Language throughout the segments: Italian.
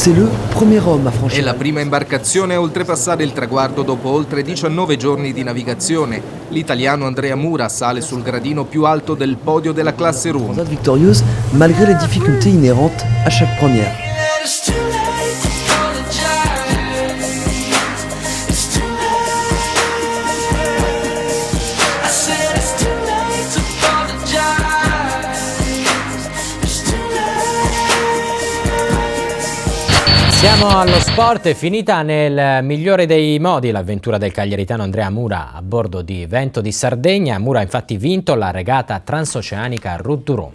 C'est le premier homme à franchir. È la prima imbarcazione a oltrepassare il traguardo dopo oltre 19 giorni di navigazione. L'italiano Andrea Mura sale sul gradino più alto del podio della classe Room. Transat victorieuse malgré les difficultés inhérentes à chaque première. Siamo allo sport, è finita nel migliore dei modi l'avventura del cagliaritano Andrea Mura a bordo di Vento di Sardegna. Mura ha infatti vinto la regata transoceanica Route du Rhum.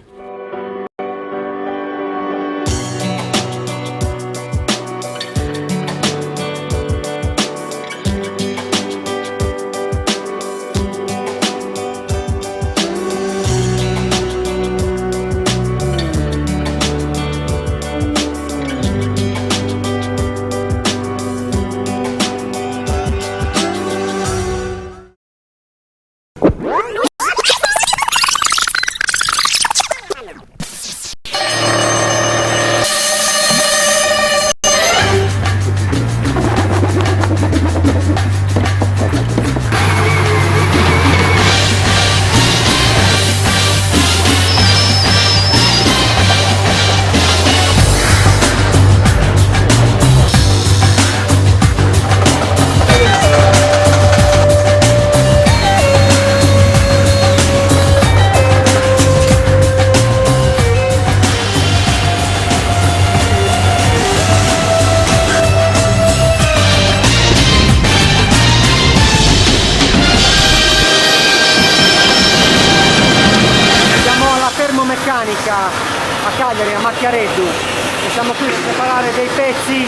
A Cagliari, a Macchiareddu, e siamo qui per preparare dei pezzi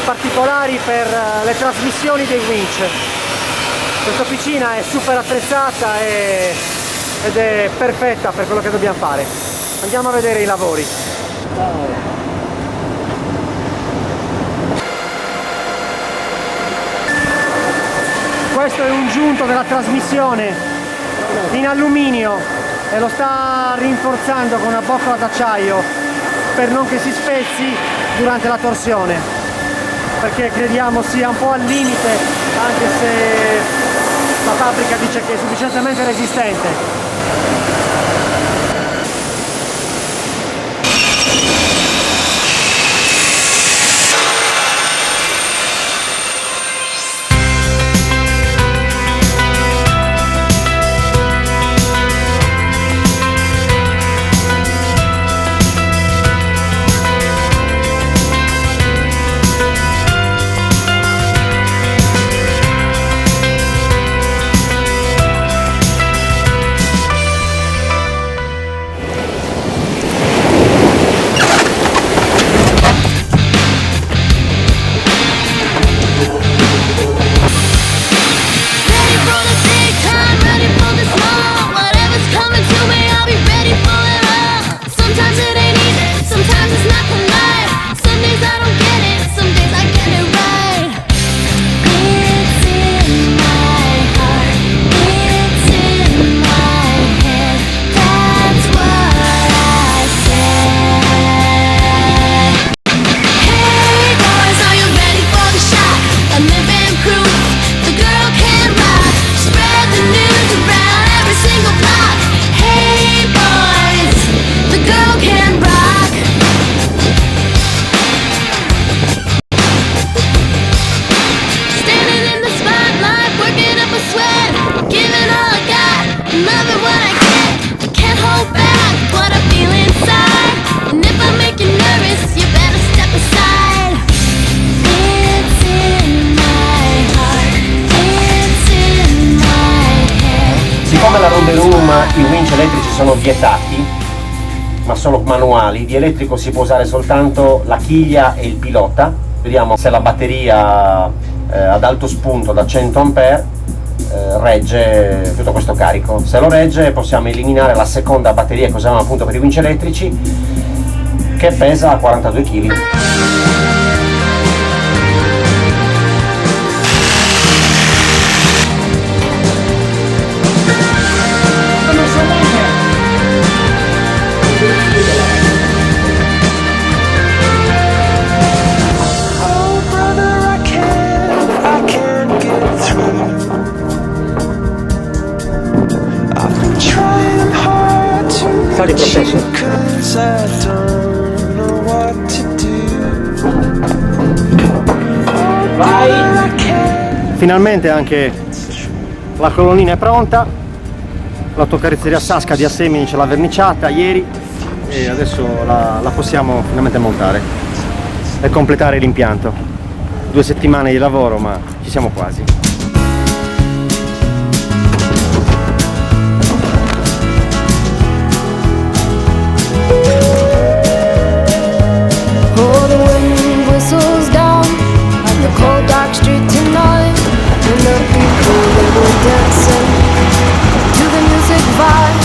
particolari per le trasmissioni dei winch. Questa piscina è super attrezzata ed è perfetta per quello che dobbiamo fare. Andiamo a vedere i lavori. Questo è un giunto della trasmissione in alluminio e lo sta rinforzando con una boccola d'acciaio per non che si spezzi durante la torsione, perché crediamo sia un po' al limite, anche se la fabbrica dice che è sufficientemente resistente. Siccome la Route du Rhum i winch elettrici sono vietati, ma solo manuali, di elettrico si può usare soltanto la chiglia e il pilota. Vediamo se la batteria ad alto spunto da 100 A regge tutto questo carico. Se lo regge possiamo eliminare la seconda batteria che usiamo appunto per i winch elettrici, che pesa 42 kg. passare i processi. Finalmente anche la colonnina è pronta, l'autocarrozzeria Sasca di Assemini ce l'ha verniciata ieri e adesso la possiamo finalmente montare e completare l'impianto. 2 settimane di lavoro, ma ci siamo quasi. Oh, the wind whistles down on the cold dark street tonight, and the people they were dancing to the music vibe,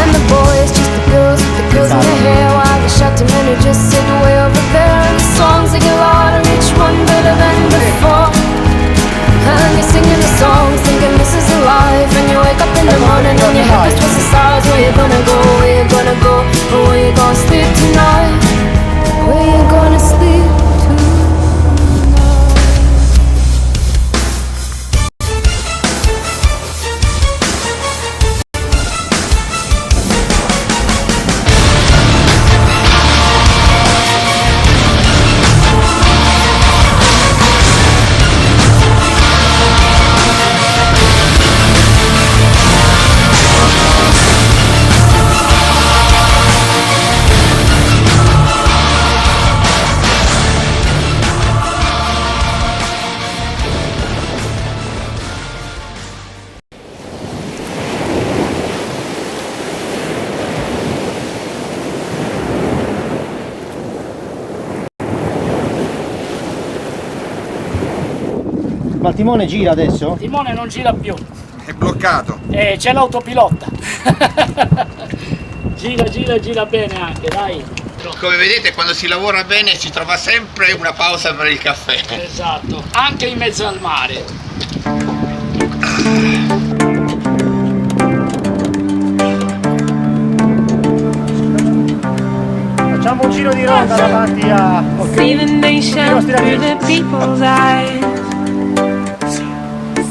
and the boys just the girls in their hair, while the shouting men who just sit way over there, and the songs they get louder, each one better than before, and you're singing the songs thinking this is a life, and you wake up in the morning and your head is twisted sides. Where you gonna go, where you gonna go, or where you gonna sleep tonight, where you gonna sleep tonight. Ma il timone gira adesso? Il timone non gira più. È bloccato. C'è l'autopilota. gira bene anche, dai. Come vedete, quando si lavora bene si trova sempre una pausa per il caffè. Esatto, anche in mezzo al mare. Facciamo un giro di ronda davanti a... See the nation through the people's eyes.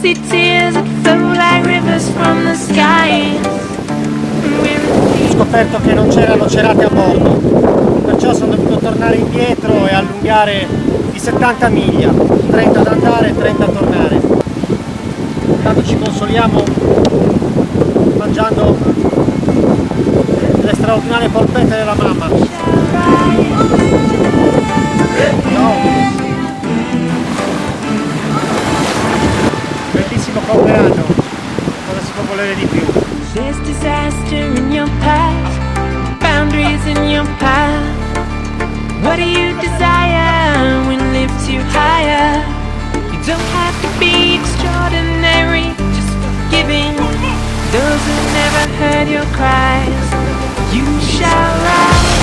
See tears that flow like rivers from the sky. Ho scoperto che non c'erano cerate a bordo, perciò sono dovuto tornare indietro e allungare di 70 miglia, 30 ad andare e 30 a tornare. Intanto ci consoliamo mangiando le straordinarie polpette della mamma. No. Bellissimo compleanno, cosa si può volere di più? There's disaster in your past, boundaries in your path. What do you desire when lifts you higher? You don't have to be extraordinary, just forgiving those who never heard your cries. You shall rise.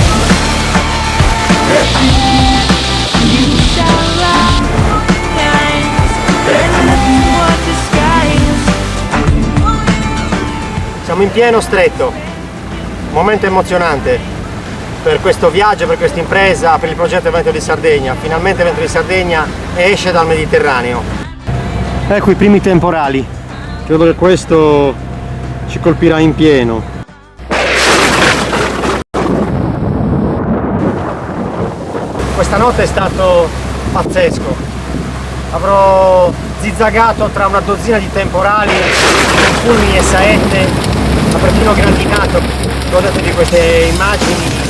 You shall rise. What the skies. Siamo in pieno stretto, momento emozionante per questo viaggio, per questa impresa, per il progetto Vento di Sardegna. Finalmente Vento di Sardegna esce dal Mediterraneo. Ecco i primi temporali, credo che questo ci colpirà in pieno. Questa notte è stato pazzesco, avrò zizzagato tra una dozzina di temporali, fulmini e saette, ha perfino grandinato. Godete di queste immagini.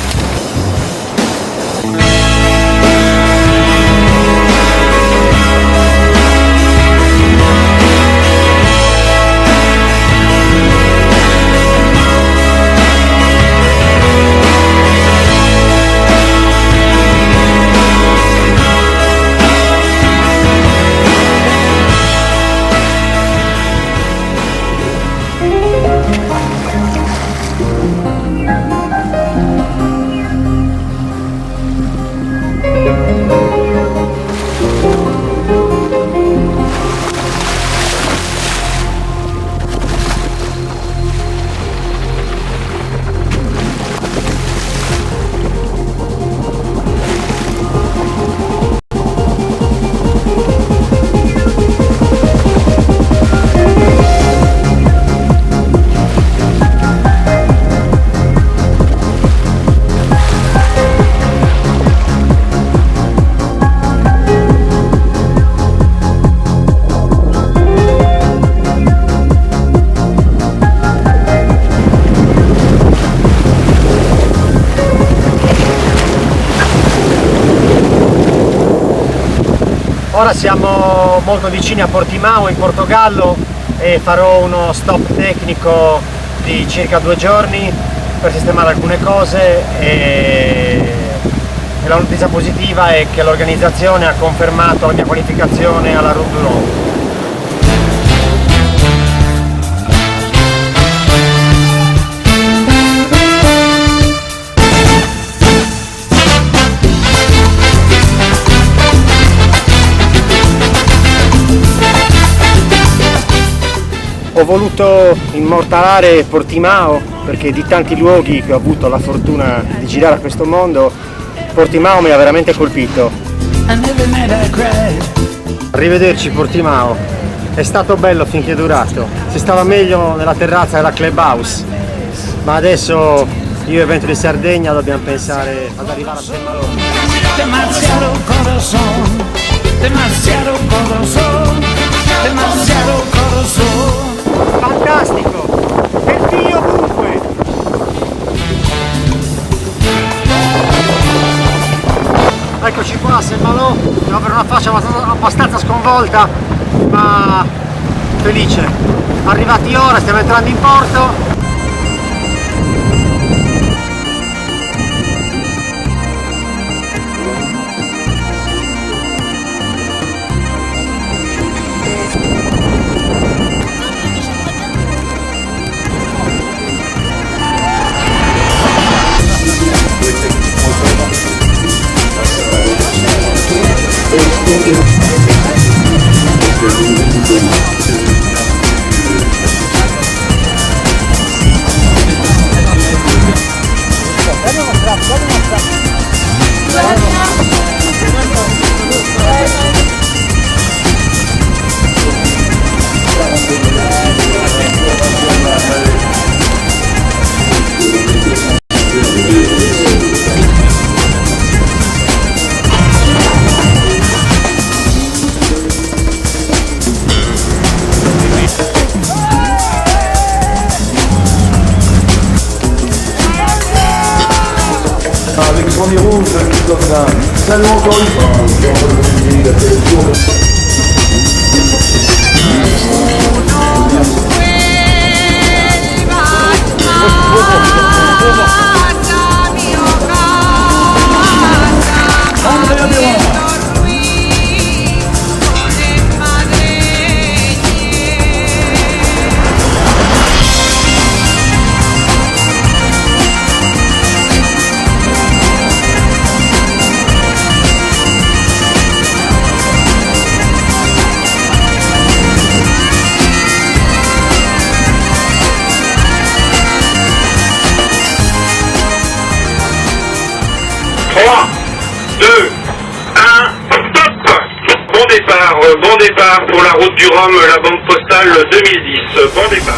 Ora siamo molto vicini a Portimao in Portogallo e farò uno stop tecnico di circa 2 giorni per sistemare alcune cose e la notizia positiva è che l'organizzazione ha confermato la mia qualificazione alla Route du Rhum. Ho voluto immortalare Portimao perché di tanti luoghi che ho avuto la fortuna di girare a questo mondo, Portimao mi ha veramente colpito. Arrivederci Portimao, è stato bello finché è durato, si stava meglio nella terrazza della Clubhouse, ma adesso io e Vento di Sardegna dobbiamo pensare ad arrivare a Saint-Malo. Demasiado corazón, demasiado corazón, demasiado corazón. Fantastico! Delfini ovunque! Eccoci qua a Saint-Malo, devo avere una faccia abbastanza sconvolta, ma felice. Arrivati ora, stiamo entrando in porto. Avec son nez rouge, Christophe, salut encore une fois. Bon départ pour la route du Rhum, la banque postale 2010. Bon départ.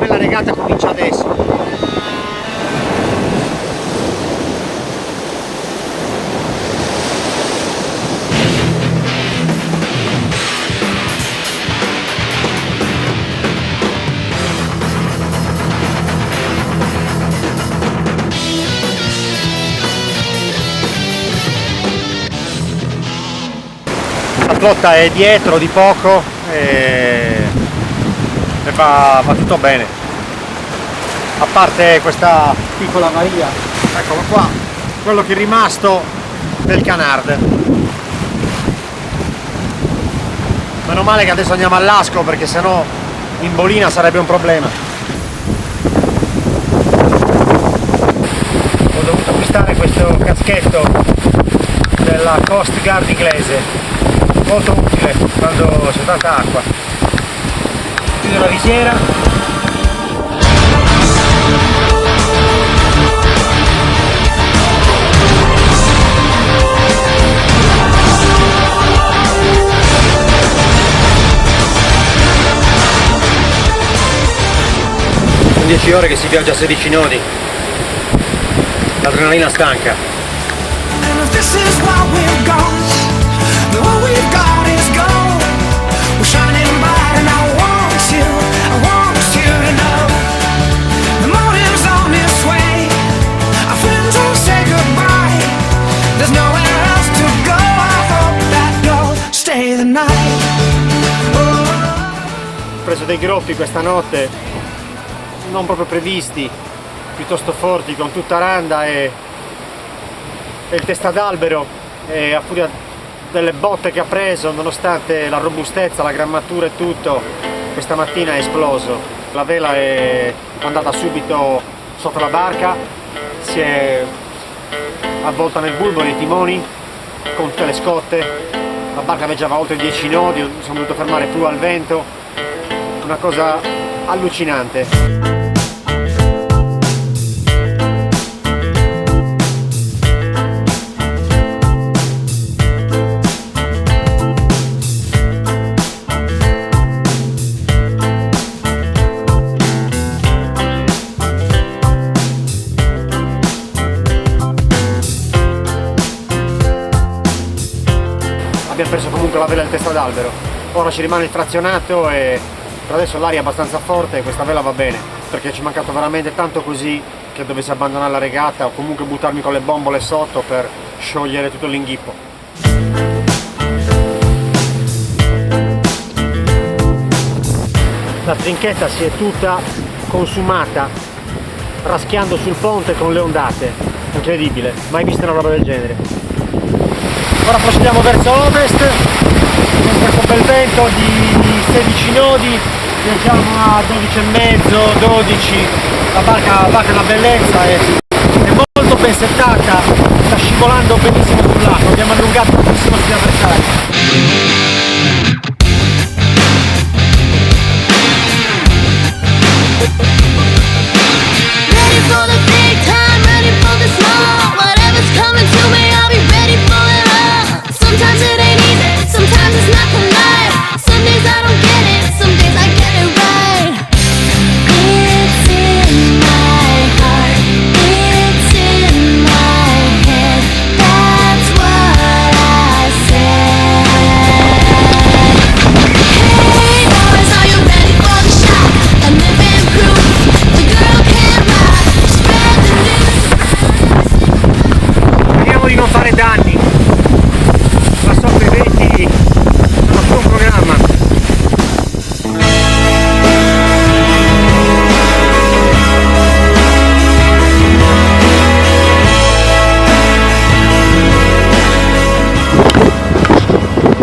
La regata comincia adesso. flotta è dietro di poco e va tutto bene, a parte questa piccola avaria. Eccolo qua, quello che è rimasto del canard. Meno male che adesso andiamo all'asco, perché sennò in bolina sarebbe un problema. Ho dovuto acquistare questo caschetto della Coast Guard inglese, molto utile quando c'è tanta acqua. Chiudo la visiera. 10 ore che si viaggia a 16 nodi, l'adrenalina stanca. Ho preso dei groppi questa notte, non proprio previsti, piuttosto forti, con tutta randa e il testa d'albero, e a furia delle botte che ha preso, nonostante la robustezza, la grammatura e tutto, questa mattina è esploso. La vela è andata subito sotto la barca, si è avvolta nel bulbo nei timoni con tutte le scotte, la barca viaggiava oltre 10 nodi, sono dovuto fermare più al vento, una cosa allucinante. Abbiamo preso comunque la vela del testa d'albero, ora ci rimane il frazionato e per adesso l'aria è abbastanza forte e questa vela va bene, perché ci è mancato veramente tanto così che dovessi abbandonare la regata o comunque buttarmi con le bombole sotto per sciogliere tutto l'inghippo. La trinchetta si è tutta consumata raschiando sul ponte con le ondate, incredibile, mai visto una roba del genere. Ora procediamo verso ovest, con questo bel vento di 16 nodi, viaggiamo a 12,5, 12, la barca è una bellezza, è molto ben settata, sta scivolando benissimo sull'acqua, abbiamo allungato tantissimo sugli avversari. Danni, la sopra i venti sono più un programma.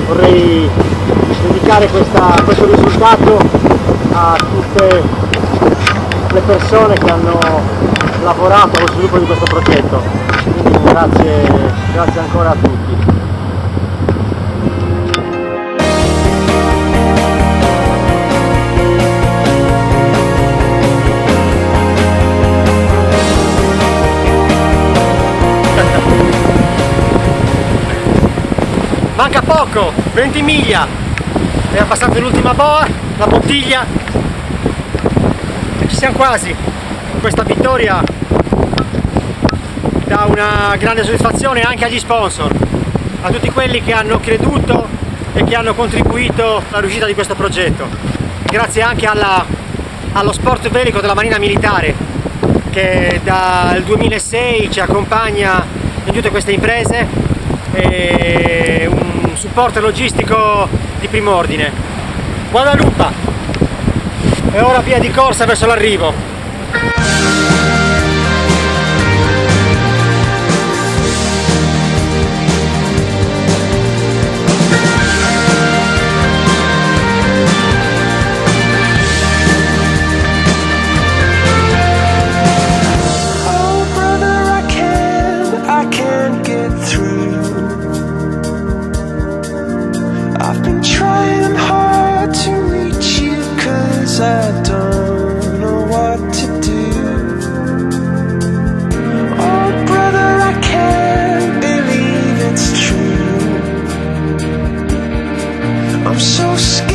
Vorrei dedicare questo risultato a tutte le persone che hanno lavorato allo sviluppo di questo progetto. Grazie ancora a tutti. Manca poco, 20 miglia, è abbastanza l'ultima boa, la bottiglia, e ci siamo quasi. Questa vittoria dà una grande soddisfazione anche agli sponsor, a tutti quelli che hanno creduto e che hanno contribuito alla riuscita di questo progetto. Grazie anche allo sport velico della Marina Militare, che dal 2006 ci accompagna in tutte queste imprese, e un supporto logistico di primo ordine. Guadalupe! E ora via di corsa verso l'arrivo. I don't know what to do. Oh brother, I can't believe it's true. I'm so scared.